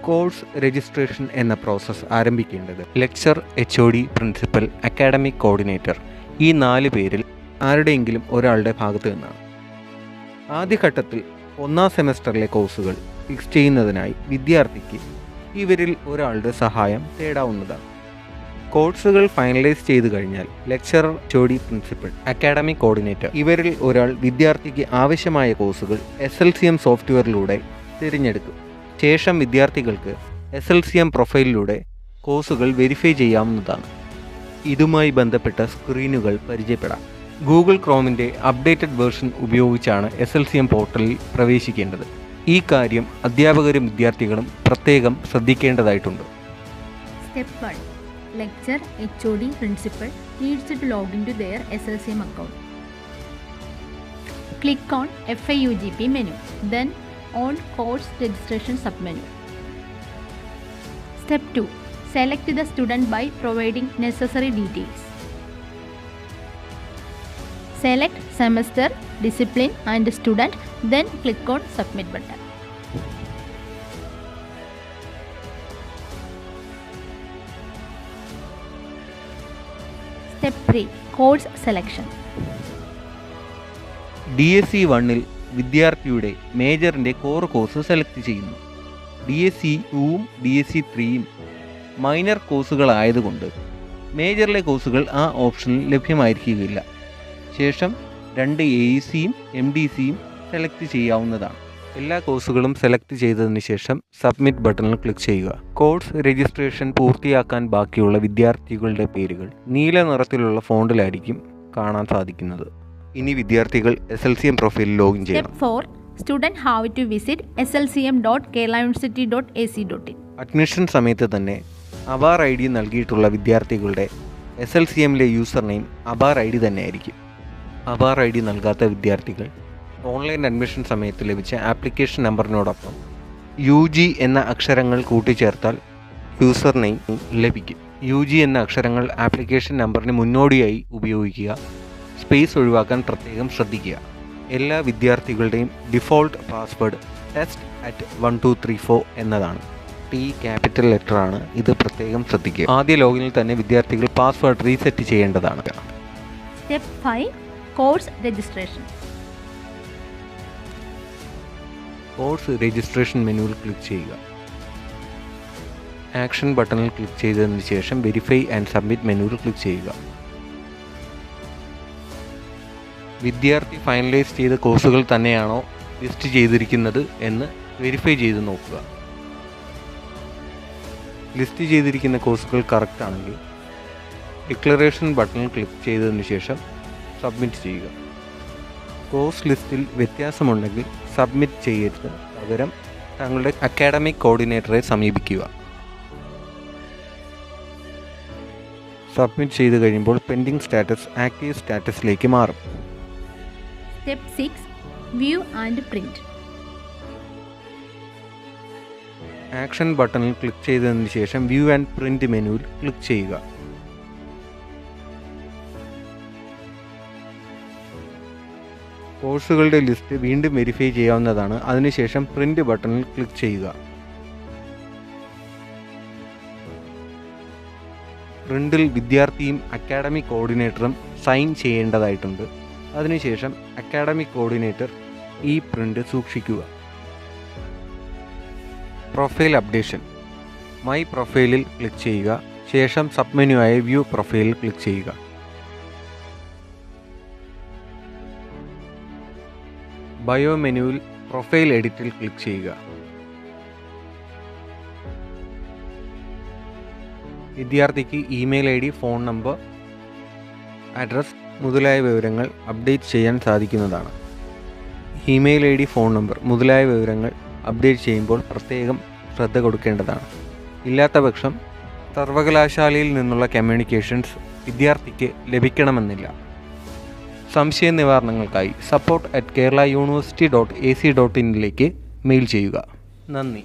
Course registration എന്ന process ആരംഭിക്കേണ്ടത് lecture, HOD, principal, academic coordinator ഈ 4 പേരിൽ ആരുടെയെങ്കിലും ഒരാളുടെ ഭാഗത്തു നിന്നാണ്. ആദ്യഘട്ടത്തിൽ 1ാം സെമസ്റ്ററിലെ കോഴ്സുകൾ ഫിക്സ് ചെയ്യുന്നതിനായി വിദ്യാർത്ഥിക്ക് ഇവരിൽ ഒരാളുടെ സഹായം തേടാവുന്നതാണ്. കോഴ്സുകൾ ഫൈനലൈസ് ചെയ്തു കഴിഞ്ഞാൽ lecturer, HOD, principal, academic coordinator ഇവരിൽ ഒരാൾ വിദ്യാർത്ഥിക്ക് ആവശ്യമായ കോഴ്സുകൾ SLCM സോഫ്റ്റ്വെയറിലൂടെ തിരഞ്ഞെടുക്കും. ശേഷം വിദ്യാർത്ഥികൾക്ക് SLCM പ്രൊഫൈലിലൂടെ കോഴ്സുകൾ വെരിഫൈ ചെയ്യാവുന്നതാണ്. ഇതുമായി ബന്ധപ്പെട്ട സ്ക്രീനുകൾ പരിചയപ്പെടാം. ഗൂഗിൾ ക്രോമിൻ്റെ അപ്ഡേറ്റഡ് വേർഷൻ ഉപയോഗിച്ചാണ് SLCM പോർട്ടലിൽ പ്രവേശിക്കേണ്ടത്. ഈ കാര്യം അധ്യാപകരും വിദ്യാർത്ഥികളും പ്രത്യേകം ശ്രദ്ധിക്കേണ്ടതായിട്ടുണ്ട്. Step 1. Lecturer, HOD, principal needs to log into their SLCM account. Click on FIUGP menu, then on course registration submenu. Step 2. Select the student by providing necessary details. Select semester, discipline and student, then click on submit button. Step 3. Course selection. DSE 1-ൽ വിദ്യാർത്ഥിയുടെ മേജറിൻ്റെ core course select ചെയ്യുന്നു. DSE 2-ഉം DSE 3-യും minor കോഴ്സുകളായതുകൊണ്ട് മേജറിലെ കോഴ്സുകൾ ആ ഓപ്ഷനിൽ ലഭ്യമായിരിക്കുകയില്ല. ശേഷം 2 AECയും MDCയും select ചെയ്യാവുന്നതാണ്. എല്ലാ കോഴ്സുകളും select ചെയ്തതിന് ശേഷം സബ്മിറ്റ് ബട്ടണിൽ ക്ലിക്ക് ചെയ്യുക. കോഴ്സ് രജിസ്ട്രേഷൻ പൂർത്തിയാക്കാൻ ബാക്കിയുള്ള വിദ്യാർത്ഥികളുടെ പേരുകൾ നീല നിറത്തിലുള്ള ഫോണ്ടിലായിരിക്കും കാണാൻ സാധിക്കുന്നത്. ഇനി വിദ്യാർത്ഥികൾ SLCM പ്രൊഫൈലിൽ ലോഗിൻ ചെയ്യണം. Step 4. Student have to visit slcm.keralauniversity.ac.in. Admission സമയത്ത് തന്നെ അബാർ ID നൽകിയിട്ടുള്ള വിദ്യാർത്ഥികളുടെ SLCMലെ യൂസർ നെയിം അബാർ ID തന്നെയായിരിക്കും. അബാർ ID നൽകാത്ത വിദ്യാർത്ഥികൾ ഓൺലൈൻ അഡ്മിഷൻ സമയത്ത് ലഭിച്ച ആപ്ലിക്കേഷൻ നമ്പറിനോടൊപ്പം UG എന്ന അക്ഷരങ്ങൾ കൂട്ടിച്ചേർത്താൽ യൂസർ നെയിം ലഭിക്കും. UG എന്ന അക്ഷരങ്ങൾ ആപ്ലിക്കേഷൻ നമ്പറിന് മുന്നോടിയായി ഉപയോഗിക്കുക. സ്പേസ് ഒഴിവാക്കാൻ പ്രത്യേകം ശ്രദ്ധിക്കുക. എല്ലാ വിദ്യാർത്ഥികളുടെയും ഡിഫോൾട്ട് പാസ്വേഡ് test@1234 എന്നതാണ്. T ക്യാപിറ്റൽ ലെറ്റർ ആണ്. ഇത് പ്രത്യേകം ശ്രദ്ധിക്കുക. ആദ്യ ലോഗിനിൽ തന്നെ വിദ്യാർത്ഥികൾ പാസ്വേഡ് റീസെറ്റ് ചെയ്യേണ്ടതാണ്. Step 5. Course registration. Course registration മെനുവിൽ ക്ലിക്ക് ചെയ്യുക. ആക്ഷൻ ബട്ടണിൽ ക്ലിക്ക് ചെയ്തതിന് ശേഷം വെരിഫൈ ആൻഡ് സബ്മിറ്റ് മെനുവിൽ ക്ലിക്ക് ചെയ്യുക. വിദ്യാർത്ഥി ഫൈനലൈസ് ചെയ്ത കോഴ്സുകൾ തന്നെയാണോ ലിസ്റ്റ് ചെയ്തിരിക്കുന്നത് എന്ന് വെരിഫൈ ചെയ്ത് നോക്കുക. ലിസ്റ്റ് ചെയ്തിരിക്കുന്ന കോഴ്സുകൾ കറക്റ്റ് ആണെങ്കിൽ ഡിക്ലറേഷൻ ബട്ടണിൽ ക്ലിക്ക് ചെയ്തതിന് ശേഷം സബ്മിറ്റ് ചെയ്യുക. കോഴ്സ് ലിസ്റ്റിൽ വ്യത്യാസമുണ്ടെങ്കിൽ സബ്മിറ്റ് ചെയ്യരുത്. പകരം താങ്കളുടെ അക്കാഡമിക് കോർഡിനേറ്ററെ സമീപിക്കുക. സബ്മിറ്റ് ചെയ്ത് കഴിയുമ്പോൾ പെൻഡിങ് സ്റ്റാറ്റസ് ആക്റ്റീവ് സ്റ്റാറ്റസിലേക്ക് മാറും. Step 6. View and print. Action ബട്ടണിൽ ക്ലിക്ക് ചെയ്തതിന് ശേഷം വ്യൂ ആൻഡ് പ്രിന്റ് മെനുവിൽ ക്ലിക്ക് ചെയ്യുക. കോഴ്സുകളുടെ ലിസ്റ്റ് വീണ്ടും വെരിഫൈ ചെയ്യാവുന്നതാണ്. അതിനുശേഷം പ്രിന്റ് ബട്ടണിൽ ക്ലിക്ക് ചെയ്യുക. പ്രിന്റിൽ വിദ്യാർത്ഥിയും അക്കാഡമിക് കോർഡിനേറ്ററും സൈൻ ചെയ്യേണ്ടതായിട്ടുണ്ട്. അതിനുശേഷം അക്കാഡമിക് കോർഡിനേറ്റർ ഈ പ്രിന്റ് സൂക്ഷിക്കുക. Profile updation. മൈ പ്രൊഫൈലിൽ ക്ലിക്ക് ചെയ്യുക. ശേഷം സബ് മെനു ആയ വ്യൂ പ്രൊഫൈലിൽ ക്ലിക്ക് ചെയ്യുക. ബയോ മെനുവിൽ പ്രൊഫൈൽ എഡിറ്റിൽ ക്ലിക്ക് ചെയ്യുക. വിദ്യാർത്ഥിക്ക് email ID, phone number, address മുതലായ വിവരങ്ങൾ അപ്ഡേറ്റ് ചെയ്യാൻ സാധിക്കുന്നതാണ്. ഇമെയിൽ ID, ഫോൺ നമ്പർ മുതലായ വിവരങ്ങൾ അപ്ഡേറ്റ് ചെയ്യുമ്പോൾ പ്രത്യേകം ശ്രദ്ധ കൊടുക്കേണ്ടതാണ്. ഇല്ലാത്ത പക്ഷം സർവകലാശാലയിൽ നിന്നുള്ള കമ്മ്യൂണിക്കേഷൻസ് വിദ്യാർത്ഥിക്ക് ലഭിക്കണമെന്നില്ല. സംശയ നിവാരണങ്ങൾക്കായി support@keralauniversity.ac.in ലേക്ക് മെയിൽ ചെയ്യുക. നന്ദി.